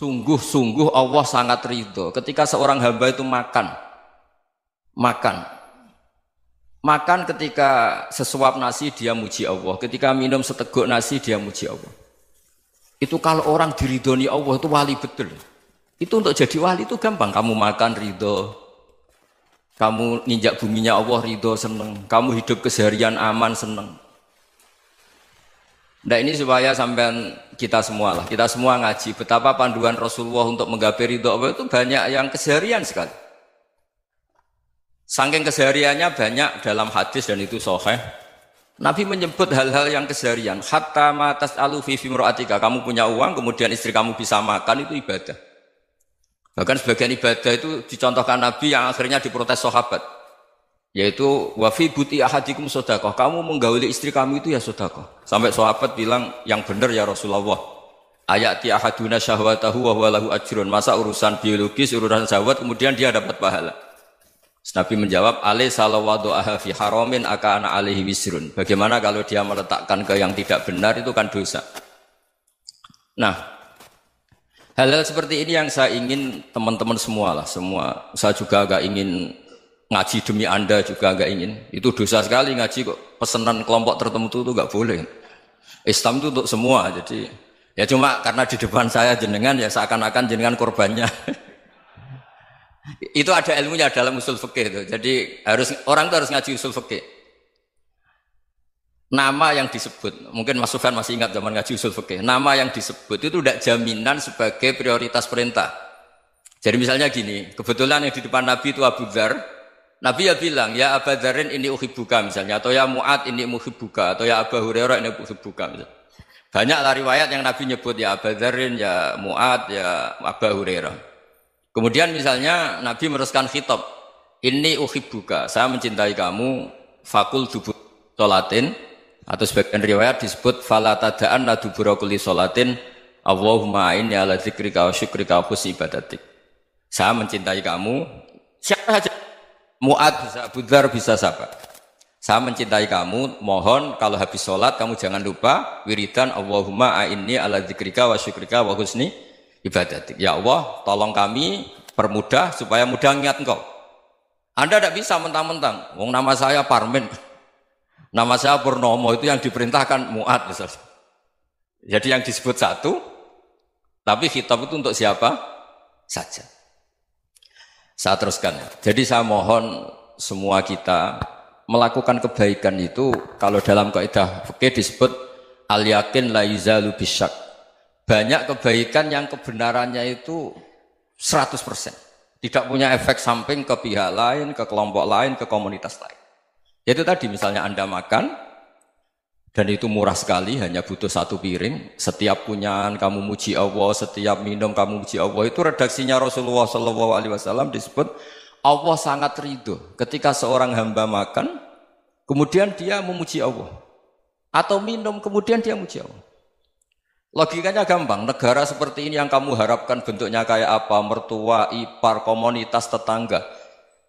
Sungguh-sungguh Allah sangat ridho ketika seorang hamba itu makan ketika sesuap nasi dia muji Allah, ketika minum seteguk nasi dia muji Allah. Itu kalau orang diridhoni Allah itu wali betul. Itu untuk jadi wali itu gampang, kamu makan ridho, kamu ninjak buminya Allah ridho seneng, kamu hidup keseharian aman seneng. Nah ini supaya sampean kita semua ngaji betapa panduan Rasulullah untuk menggapai ridho Allah itu banyak yang keseharian sekali. Saking kesehariannya banyak dalam hadis dan itu sahih. Nabi menyebut hal-hal yang keseharian. Hatta ma tas'alu fi imra'atika, kamu punya uang kemudian istri kamu bisa makan itu ibadah. Bahkan sebagian ibadah itu dicontohkan Nabi yang akhirnya diprotes sahabat. Yaitu wa fi buti ahadikum sedekah, kamu menggauli istri kamu itu ya sedekah. Sampai sahabat bilang yang benar ya Rasulullah. Ayati ahaduna syahwatahu wa huwa lahu ajrun. Masa urusan biologis, urusan syahwat kemudian dia dapat pahala. Nabi menjawab, alaysa lawadhu'aha fi haramin akana alaihi wisrun. Bagaimana kalau dia meletakkan ke yang tidak benar itu kan dosa. Nah, hal-hal seperti ini yang saya ingin teman-teman semua. Saya juga agak ingin ngaji demi Anda juga agak ingin. Itu dosa sekali ngaji kok pesanan kelompok tertentu itu enggak boleh. Islam itu untuk semua. Jadi ya cuma karena di depan saya jenengan ya seakan-akan jenengan korbannya. Itu ada ilmunya dalam usul fikih itu. Jadi orang itu harus ngaji usul fikih. Nama yang disebut, mungkin Mas Sufyan masih ingat zaman ngaji usul fikih. Nama yang disebut itu tidak jaminan sebagai prioritas perintah. Jadi misalnya gini, kebetulan yang di depan Nabi itu Abu Dzar. Nabi ya bilang, ya Abu Dzarin ini uhibbuka misalnya, atau ya Mu'ad ini uhibbuka, atau ya Abu Hurairah ini uhibbuka misalnya. Banyaklah riwayat yang Nabi nyebut ya Abu Dzarin, ya Mu'ad, ya Abu Hurairah. Kemudian misalnya Nabi meneruskan khitab, ini uhibbuka, saya mencintai kamu, fakul dubur sholatin, atau sebagian riwayat disebut fala tada'an la dubura kulli sholatin, Allahumma inni ala dzikrika wa syukrika wa husni ibadatik. Saya mencintai kamu, siapa saja. Mu'ad bisa, Abu Dzar bisa siapa? Saya mencintai kamu, mohon kalau habis sholat kamu jangan lupa wiridan Allahumma a'inni ala dzikrika wa syukrika wa husni ibadatik. Ya Allah, tolong kami permudah supaya mudah ingat engkau. Anda tidak bisa mentang-mentang, wong nama saya Parmin, nama saya Purnomo, itu yang diperintahkan Mu'ad misalnya. Jadi yang disebut satu, tapi khitab itu untuk siapa saja. Saya teruskan. Jadi saya mohon semua kita melakukan kebaikan itu kalau dalam kaidah fikih disebut al yakin la yuzalu bisyak. Banyak kebaikan yang kebenarannya itu 100%. Tidak punya efek samping ke pihak lain, ke kelompok lain, ke komunitas lain. Itu tadi misalnya Anda makan dan itu murah sekali, hanya butuh satu piring. Setiap punyaan kamu muji Allah, setiap minum kamu muji Allah. Itu redaksinya Rasulullah SAW disebut Allah sangat ridho ketika seorang hamba makan, kemudian dia memuji Allah. Atau minum, kemudian dia muji Allah. Logikanya gampang, negara seperti ini yang kamu harapkan bentuknya kayak apa, mertua, ipar, komunitas, tetangga.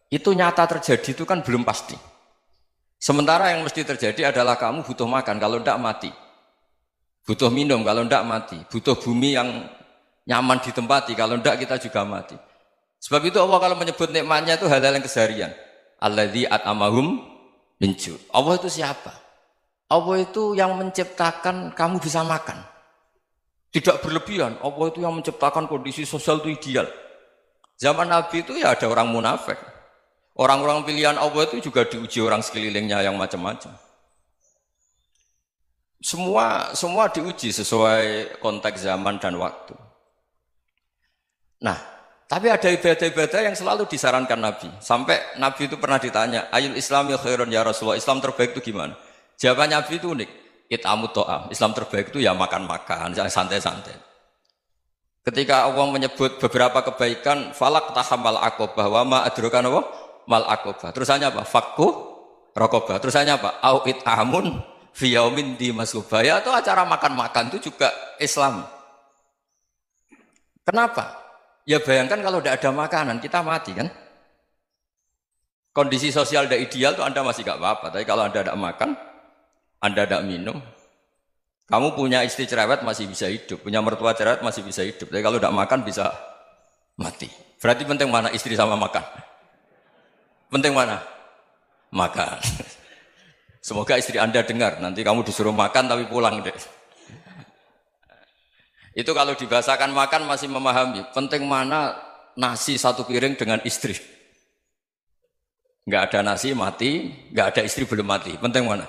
Itu nyata terjadi itu kan belum pasti. Sementara yang mesti terjadi adalah kamu butuh makan, kalau tidak mati. Butuh minum, kalau tidak mati. Butuh bumi yang nyaman ditempati, kalau tidak kita juga mati. Sebab itu Allah kalau menyebut nikmatnya itu hal-hal yang keseharian. Alladzi at'amahum min ju'. Allah itu siapa? Allah itu yang menciptakan kamu bisa makan. Tidak berlebihan. Allah itu yang menciptakan kondisi sosial itu ideal. Zaman Nabi itu ya ada orang munafik. Orang-orang pilihan Allah itu juga diuji orang sekelilingnya yang macam-macam. Semua diuji sesuai konteks zaman dan waktu. Nah, tapi ada ibadah-ibadah yang selalu disarankan Nabi. Sampai Nabi itu pernah ditanya, ayul islami khairun ya Rasulullah, Islam terbaik itu gimana? Jawaban Nabi itu unik. It'amut to'am. Islam terbaik itu ya makan-makan, santai-santai. Ketika Allah menyebut beberapa kebaikan, falak tahamal aqobah wa ma adrokan apa? Mal aqobah. Terusannya apa? Fakku raqobah. Terusannya apa? Au it'amun fi yaumin di masubaya, atau acara makan-makan itu juga Islam. Kenapa? Ya bayangkan kalau tidak ada makanan, kita mati kan? Kondisi sosial tidak ideal itu Anda masih gak apa-apa. Tapi kalau Anda tidak makan, Anda tidak minum, Kamu punya istri cerewet masih bisa hidup, punya mertua cerewet masih bisa hidup. Tapi kalau tidak makan bisa mati. Berarti penting mana istri sama makan? Penting mana? Makan. Semoga istri Anda dengar, nanti kamu disuruh makan tapi pulang deh. Itu kalau dibahasakan makan masih memahami. Penting mana nasi satu piring dengan istri. Nggak ada nasi mati, nggak ada istri belum mati. Penting mana?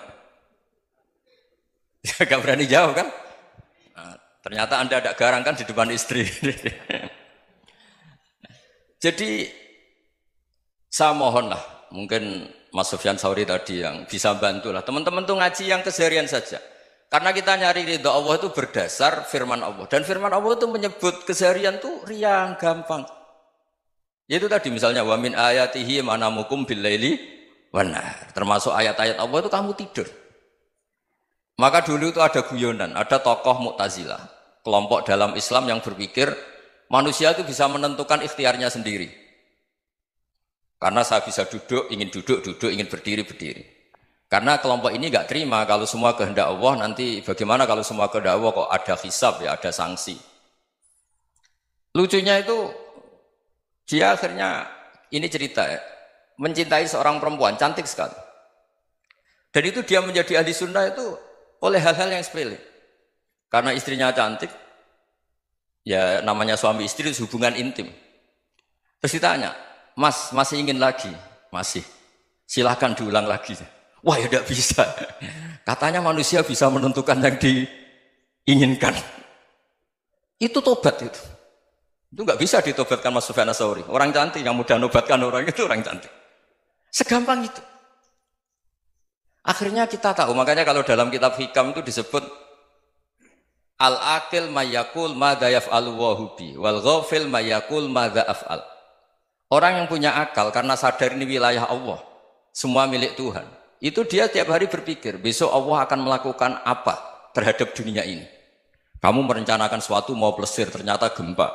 Gak berani jawab kan? Nah, ternyata Anda ada garang kan di depan istri. Jadi saya mohonlah, mungkin Mas Sufyan Sauri tadi yang bisa bantulah. Teman-teman tuh ngaji yang keseharian saja. Karena kita nyari ridha Allah itu berdasar firman Allah. Dan firman Allah itu menyebut keseharian tuh riang, gampang. Yaitu tadi misalnya wa min ayatihi manamukum billaili wan nahar. Termasuk ayat-ayat Allah itu kamu tidur. Maka dulu itu ada guyonan, ada tokoh Mu'tazilah, kelompok dalam Islam yang berpikir manusia itu bisa menentukan ikhtiarnya sendiri. Karena saya bisa duduk, duduk, ingin berdiri, berdiri. Karena kelompok ini nggak terima kalau semua kehendak Allah, nanti bagaimana kalau semua kehendak Allah kok ada hisab ya, ada sanksi. Lucunya itu dia akhirnya ini cerita ya, mencintai seorang perempuan cantik sekali. Dan itu dia menjadi ahli sunnah itu oleh hal-hal yang sepele. Karena istrinya cantik, ya namanya suami istri itu hubungan intim. Terus ditanya, Mas, masih ingin lagi? Masih. Silahkan diulang lagi. Wah ya tidak bisa. Katanya manusia bisa menentukan yang diinginkan. Itu tobat itu. Itu nggak bisa ditobatkan Mas Sufyan Ats-Tsauri. Orang cantik yang mudah nobatkan orang itu orang cantik. Segampang itu. Akhirnya kita tahu, makanya kalau dalam kitab Hikam itu disebut al-aqil mayyakul madza yaf'alu wa hubi wal ghafil mayyakul madza af'al. Orang yang punya akal karena sadar ini wilayah Allah, semua milik Tuhan. Itu dia tiap hari berpikir, besok Allah akan melakukan apa terhadap dunia ini. Kamu merencanakan sesuatu mau plesir, ternyata gempa.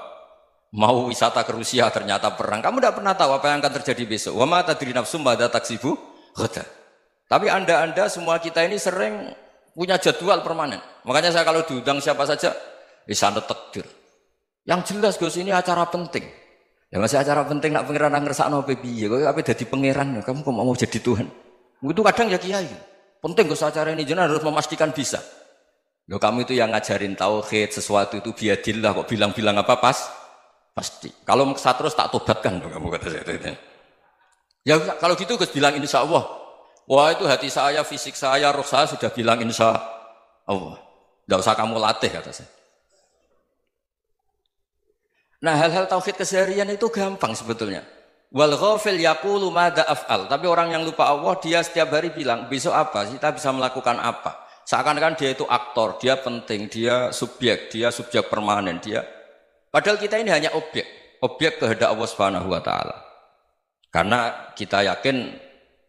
Mau wisata ke Rusia, ternyata perang. Kamu tidak pernah tahu apa yang akan terjadi besok. Wa ma tadri nafsum madza taksibu ghadan. Tapi anda semua kita ini sering punya jadwal permanen. Makanya saya kalau diundang siapa saja, sana takdir. Yang jelas Gus ini acara penting. Ya masih acara penting nak pangeran ngersakno piye? Kok ape dadi pangeran? Kamu kok mau jadi Tuhan? Itu kadang ya kiai. Penting Gus acara ini jenengan harus memastikan bisa. Loh kamu itu yang ngajarin tauhid, sesuatu itu biadillah kok bilang-bilang apa pasti. Kalau saya terus tak tobatkan loh kamu kata saya. Ya kalau gitu Gus bilang insya Allah. Wah itu hati saya, fisik saya, roh saya sudah bilang insya Allah. Tidak usah kamu latih kata saya. Nah hal-hal tauhid keseharian itu gampang sebetulnya. Wal ghafil yaqulu madza af'al. Tapi orang yang lupa Allah dia setiap hari bilang besok apa? Kita bisa melakukan apa? Seakan-akan dia itu aktor, dia penting, dia subjek permanen, dia. Padahal kita ini hanya objek kehendak Allah Subhanahu wa taala. Karena kita yakin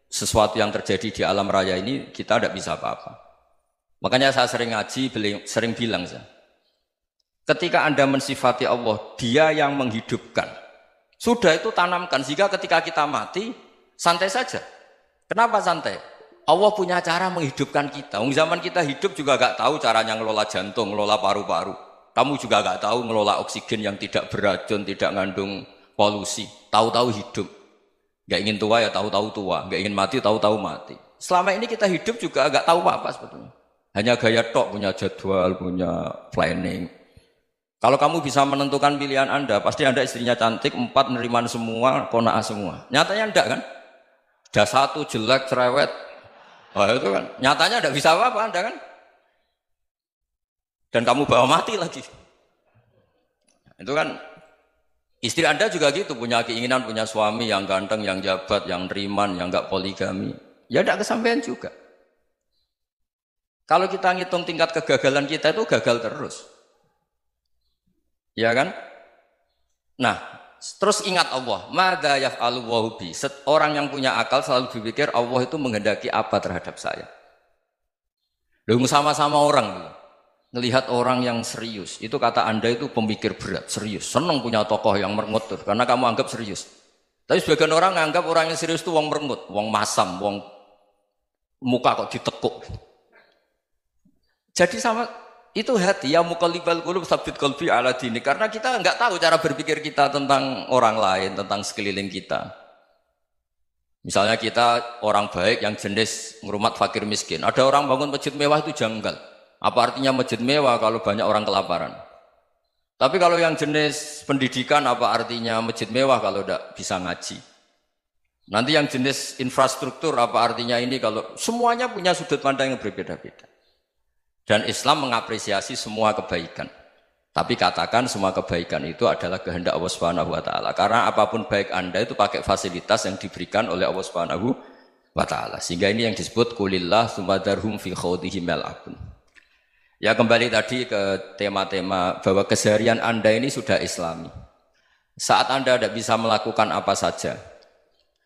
sesuatu yang terjadi di alam raya ini kita tidak bisa apa-apa. Makanya saya sering ngaji, sering bilang saya. Ketika Anda mensifati Allah, dia yang menghidupkan. Sudah itu tanamkan, sehingga ketika kita mati, santai saja. Kenapa santai? Allah punya cara menghidupkan kita. Zaman kita hidup juga gak tahu caranya ngelola jantung, ngelola paru-paru. Kamu juga gak tahu ngelola oksigen yang tidak beracun, tidak ngandung polusi. Tahu-tahu hidup. Gak ingin tua ya tahu-tahu tua. Gak ingin mati, tahu-tahu mati. Selama ini kita hidup juga gak tahu apa-apa sebetulnya. Hanya gaya tok, punya jadwal, punya planning. Kalau kamu bisa menentukan pilihan Anda, pasti Anda istrinya cantik, 4 neriman semua, kona'ah semua. Nyatanya enggak kan? Ada 1 jelek, cerewet. Wah itu kan, nyatanya enggak bisa apa-apa Anda kan? Dan kamu bawa mati lagi. Itu kan, istri Anda juga gitu, punya keinginan, punya suami yang ganteng, yang jabat, yang neriman, yang enggak poligami. Ya enggak kesampaian juga. Kalau kita ngitung tingkat kegagalan kita itu gagal terus. Ya kan? Nah, terus ingat Allah. Madza yaf'alu wa bi. Orang yang punya akal selalu berpikir Allah itu menghendaki apa terhadap saya. Lalu sama-sama orang ngelihat orang yang serius. Itu kata Anda itu pemikir berat, serius. Senang punya tokoh yang merengut karena kamu anggap serius. Tapi sebagian orang anggap orang yang serius itu wong merengut, wong masam, wong muka kok ditekuk. Jadi sama Itu hati ya muqallibal qulub tsabbit qalbi ala dini. Karena kita enggak tahu cara berpikir kita tentang orang lain, tentang sekeliling kita. Misalnya kita orang baik yang jenis ngurmat fakir miskin. Ada orang bangun masjid mewah itu janggal. Apa artinya masjid mewah kalau banyak orang kelaparan? Tapi kalau yang jenis pendidikan apa artinya masjid mewah kalau tidak bisa ngaji? Nanti yang jenis infrastruktur apa artinya ini kalau semuanya punya sudut pandang yang berbeda-beda. Dan Islam mengapresiasi semua kebaikan. Tapi katakan semua kebaikan itu adalah kehendak Allah Subhanahu wa taala. Karena apapun baik Anda itu pakai fasilitas yang diberikan oleh Allah Subhanahu wa taala. Sehingga ini yang disebut qulillah sumadarhum fi khawdihim yal'abun. Ya kembali tadi ke tema-tema bahwa keseharian Anda ini sudah Islami. Saat Anda tidak bisa melakukan apa saja.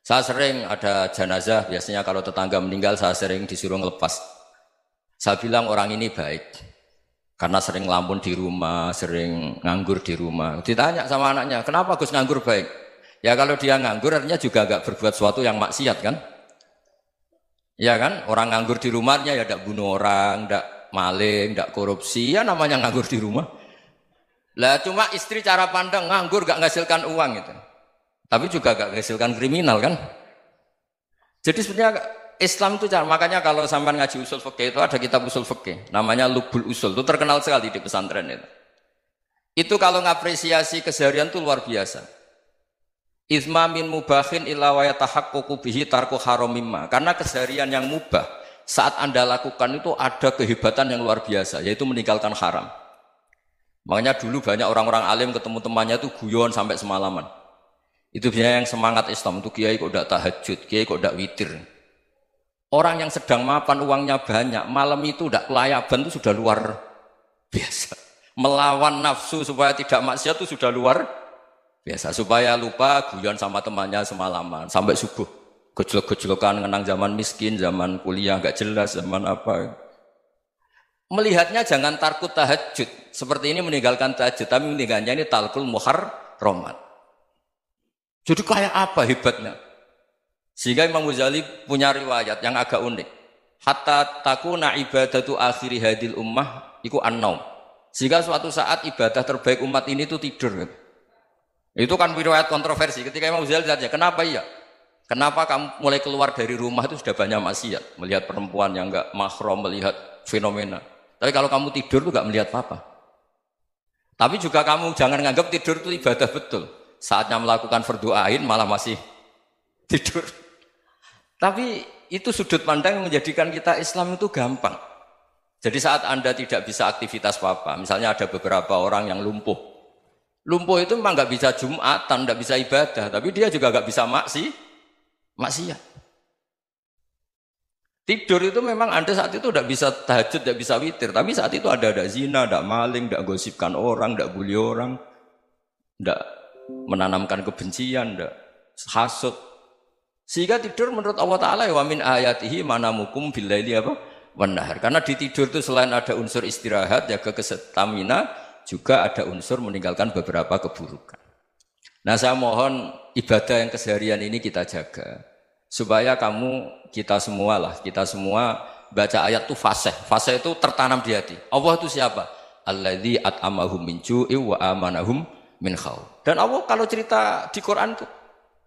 Saya sering ada jenazah, biasanya kalau tetangga meninggal saya sering disuruh ngelepas. Saya bilang orang ini baik. Karena sering ngelamun di rumah, sering nganggur di rumah. Ditanya sama anaknya, kenapa Gus nganggur baik? Ya kalau dia nganggur artinya juga agak berbuat sesuatu yang maksiat kan? Ya kan? Orang nganggur di rumahnya ya tidak bunuh orang, tidak maling, tidak korupsi, ya namanya nganggur di rumah. Lah cuma istri cara pandang nganggur gak menghasilkan uang itu. Tapi juga gak menghasilkan kriminal kan? Jadi sebenarnya Islam itu cara, makanya kalau sampai ngaji usul fikih itu ada kitab usul fikih, namanya Lubul Usul, itu terkenal sekali di pesantren itu. Itu kalau ngapresiasi keseharian itu luar biasa. Izma min mubahin illa wa yatahaqqaqu bihi tarku haramimma. Karena keseharian yang mubah saat Anda lakukan itu ada kehebatan yang luar biasa, yaitu meninggalkan haram. Makanya dulu banyak orang-orang alim ketemu temannya itu guyon sampai semalaman. Itu biasanya yang semangat Islam itu kiai kok tidak tahajud, kiai kok tidak witir. Orang yang sedang mapan uangnya banyak, malam itu tidak kelayaban itu sudah luar biasa. Melawan nafsu supaya tidak maksiat itu sudah luar biasa. Supaya lupa guyon sama temannya semalaman sampai subuh. Gejlok-gejlokan ngenang zaman miskin, zaman kuliah nggak jelas, zaman apa. Melihatnya jangan tarkut tahajud. Seperti ini meninggalkan tahajud, tapi meninggalkannya ini talkul muharramat. Jadi kayak apa hebatnya? Sehingga Imam Ghazali punya riwayat yang agak unik. Hatta takuna ibadatu akhiri hadil ummah iku an-naum. Sehingga suatu saat ibadah terbaik umat ini itu tidur. Itu kan riwayat kontroversi. Ketika Imam Ghazali tanya, kenapa iya? Kenapa kamu mulai keluar dari rumah itu sudah banyak maksiat? Melihat perempuan yang enggak mahram, melihat fenomena. Tapi kalau kamu tidur itu enggak melihat apa-apa. Tapi juga kamu jangan nganggap tidur itu ibadah betul. Saatnya melakukan fardu ain malah masih tidur. Tapi itu sudut pandang yang menjadikan kita Islam itu gampang. Jadi saat Anda tidak bisa aktivitas apa-apa, misalnya ada beberapa orang yang lumpuh. Lumpuh itu memang nggak bisa Jumatan, nggak bisa ibadah, tapi dia juga nggak bisa maksiat. Tidur itu memang Anda saat itu tidak bisa tahajud, tidak bisa witir, tapi saat itu ada zina, ada maling, tidak gosipkan orang, tidak bully orang, tidak menanamkan kebencian, tidak hasud. Sehingga tidur menurut Allah Ta'ala wa min ayatihi manamukum billaili apa? Wan nahar. Karena di tidur itu selain ada unsur istirahat, jaga kestamina, juga ada unsur meninggalkan beberapa keburukan. Nah saya mohon ibadah yang keseharian ini kita jaga. Supaya kita semua baca ayat itu fasih. Fasih itu tertanam di hati. Allah itu siapa? Alladzi at'amahum min ju'i wa amanahum min khauf. Dan Allah kalau cerita di Quran itu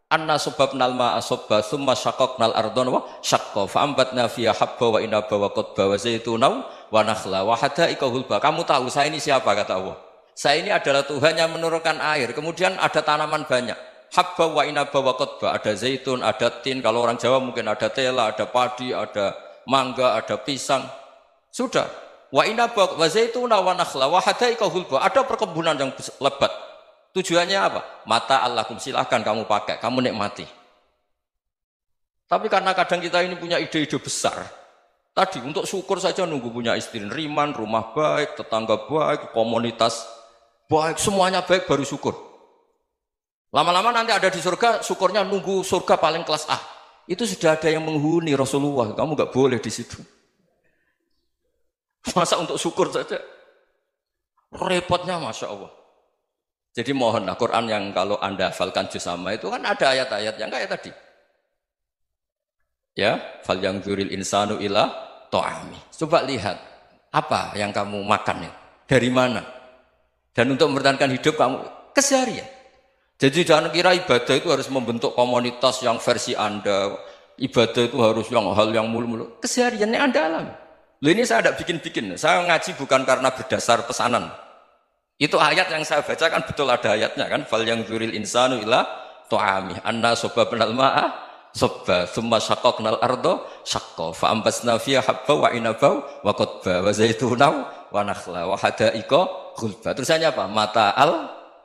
anna sababnal ma'a sabba thumma syaqaqnal ardha wa syaqqa fa ambatna fiha habba wa inaba wa qadba wa zaituna wa nakhla wa hadaika hulba. Kamu tahu saya ini siapa kata Allah? Saya ini adalah Tuhan yang menurunkan air, kemudian ada tanaman banyak. Habba wa inaba wa qadba, ada zaitun, ada tin, kalau orang Jawa mungkin ada tela, ada padi, ada mangga, ada pisang. Sudah. Wa inaba wa zaituna wa nakhla wa hadaika hulba. Ada perkebunan yang lebat. Tujuannya apa? Mata Allahkum, silahkan kamu pakai, kamu nikmati. Tapi karena kadang kita ini punya ide-ide besar. Tadi untuk syukur saja nunggu punya istri riman, rumah baik, tetangga baik, komunitas baik, semuanya baik baru syukur. Lama-lama nanti ada di surga, syukurnya nunggu surga paling kelas A. Itu sudah ada yang menghuni Rasulullah, kamu nggak boleh di situ. Masa untuk syukur saja? Repotnya Masya Allah. Jadi mohonlah Quran yang kalau Anda hafalkan juz amma itu kan ada ayat-ayat yang kayak tadi. Ya, fal yang dzuril insanu ila ta'ami. Coba lihat Apa yang kamu makan ya? Dari mana? Dan untuk mempertahankan hidup kamu keseharian. Jadi jangan kira ibadah itu harus membentuk komunitas yang versi Anda. Ibadah itu harus hal yang mulu-mulu. Kesehariannya Anda alami. Loh ini saya tidak bikin-bikin. Saya ngaji bukan karena berdasar pesanan. Itu ayat yang saya baca kan betul ada ayatnya kan. Fal yang dzuril insanu ila tu'ami. Anna soba penal ma'ah soba. Thumma syaqaqnal ardo syaqqa. Fa'ambasna fiya habba wa inabau wa qodba wa zaitunau wa nakhla wa hadaika khulba. Terusannya apa? Mata'al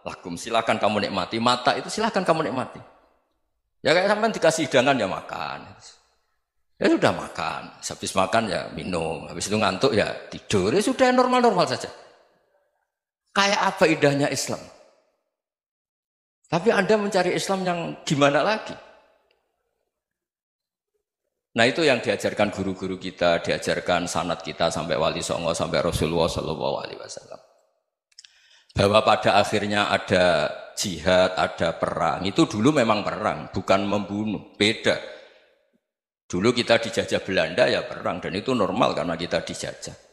lakum. Silakan kamu nikmati. Mata itu silakan kamu nikmati. Ya kayak sampean dikasih hidangan ya makan. Ya sudah makan. Habis makan ya minum. Habis itu ngantuk ya tidur. Ya sudah normal-normal saja. Kayak apa indahnya Islam. Tapi Anda mencari Islam yang gimana lagi? Nah itu yang diajarkan guru-guru kita, diajarkan sanad kita sampai Wali Songo, sampai Rasulullah SAW. Bahwa pada akhirnya ada jihad, ada perang. Itu dulu memang perang, bukan membunuh. Beda. Dulu kita dijajah Belanda ya perang. Dan itu normal karena kita dijajah.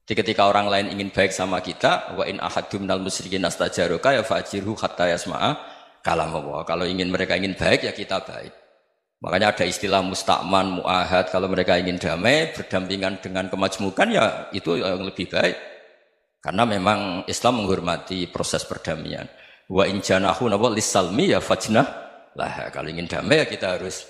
Jadi ketika orang lain ingin baik sama kita, wa in ahadum minal musyrikin astajaruka ya fajirhu hatta yasma'a kalam Allah. Kalau mereka ingin baik ya kita baik. Makanya ada istilah musta'man, mu'ahad. Kalau mereka ingin damai, berdampingan dengan kemajmukan ya itu yang lebih baik. Karena memang Islam menghormati proses perdamaian. Wa in janahu lis-salmi ya fajnah lah. Kalau ingin damai ya kita harus